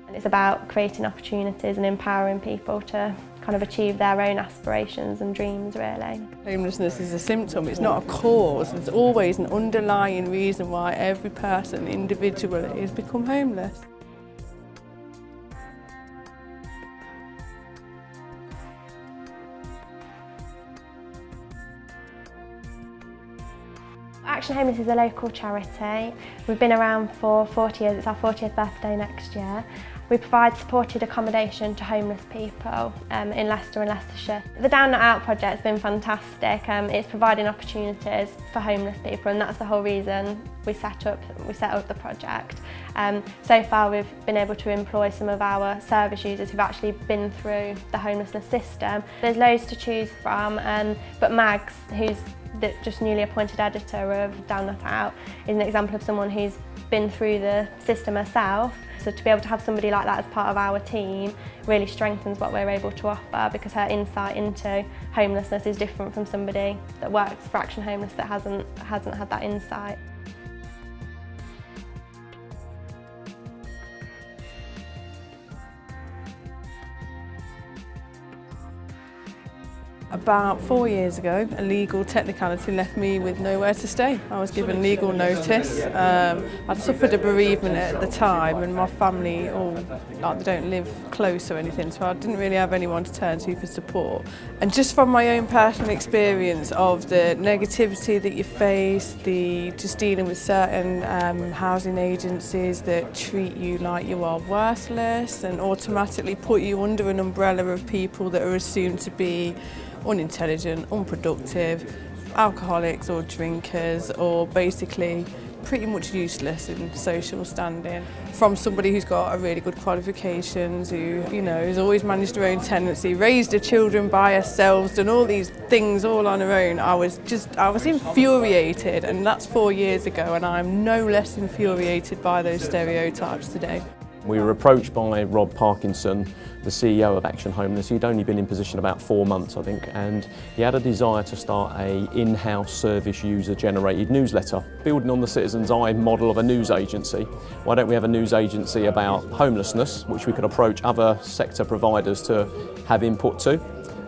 And it's about creating opportunities and empowering people to kind of achieve their own aspirations and dreams, really. Homelessness is a symptom, it's not a cause. There's always an underlying reason why every person individually has become homeless. Action Homeless is a local charity. We've been around for 40 years, it's our 40th birthday next year. We provide supported accommodation to homeless people in Leicester and Leicestershire. The Down Not Out project has been fantastic. It's providing opportunities for homeless people, and that's the whole reason we set up the project. So far we've been able to employ some of our service users who've actually been through the homelessness system. There's loads to choose from, but Mags, who's the just newly appointed editor of Down Not Out, is an example of someone who's been through the system herself. So to be able to have somebody like that as part of our team really strengthens what we're able to offer, because her insight into homelessness is different from somebody that works for Action Homeless that hasn't had that insight. About 4 years ago, a legal technicality left me with nowhere to stay. I was given legal notice. I'd suffered a bereavement at the time, and my family they don't live close or anything, so I didn't really have anyone to turn to for support. And just from my own personal experience of the negativity that you face, just dealing with certain housing agencies that treat you like you are worthless and automatically put you under an umbrella of people that are assumed to be unintelligent, unproductive, alcoholics or drinkers, or basically pretty much useless in social standing. From somebody who's got a really good qualifications, who has always managed her own tenancy, raised her children by herself, done all these things all on her own, I was infuriated, and that's 4 years ago, and I'm no less infuriated by those stereotypes today. We were approached by Rob Parkinson, the CEO of Action Homeless. He'd only been in position about 4 months, I think, and he had a desire to start an in-house service user-generated newsletter, building on the Citizen's Eye model of a news agency. Why don't we have a news agency about homelessness, which we could approach other sector providers to have input to?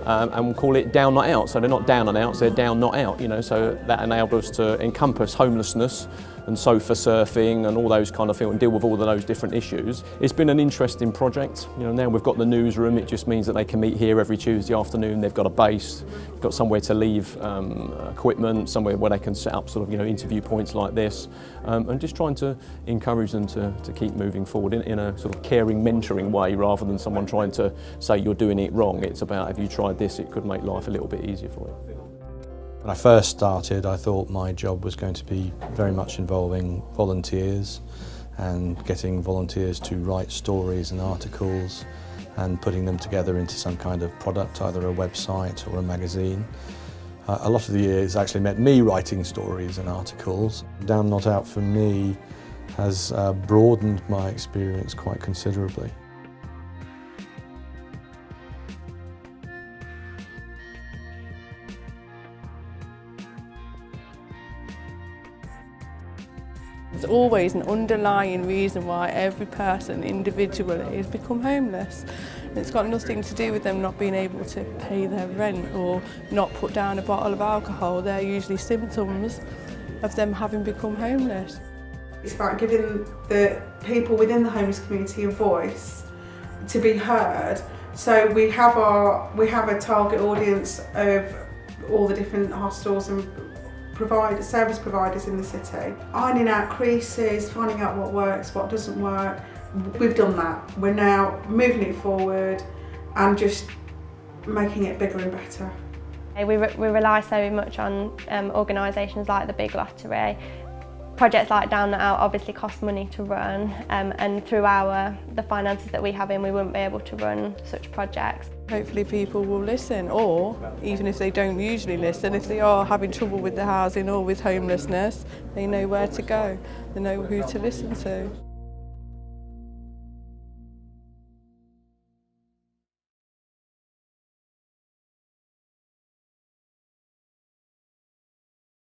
And we'll call it Down Not Out. So they're not down and out, they're down not out, so that enabled us to encompass homelessness and sofa surfing and all those kind of things, and deal with all of those different issues. It's been an interesting project. Now we've got the newsroom, it just means that they can meet here every Tuesday afternoon. They've got a base, got somewhere to leave equipment, somewhere where they can set up sort of interview points like this, and just trying to encourage them to keep moving forward in a sort of caring, mentoring way, rather than someone trying to say you're doing it wrong. It's about, if you tried this, it could make life a little bit easier for you. When I first started, I thought my job was going to be very much involving volunteers and getting volunteers to write stories and articles and putting them together into some kind of product, either a website or a magazine. A lot of the years actually meant me writing stories and articles. Down Not Out for me has broadened my experience quite considerably. There's always an underlying reason why every person individually has become homeless. It's got nothing to do with them not being able to pay their rent or not put down a bottle of alcohol. They're usually symptoms of them having become homeless. It's about giving the people within the homeless community a voice to be heard. So we have a target audience of all the different hostels and service providers in the city, ironing out creases, finding out what works, what doesn't work. We've done that. We're now moving it forward and just making it bigger and better. We rely so much on organisations like the Big Lottery. Projects like Down Not Out obviously cost money to run, and through the finances that we have in, we wouldn't be able to run such projects. Hopefully people will listen, or even if they don't usually listen, if they are having trouble with the housing or with homelessness, they know where to go, they know who to listen to.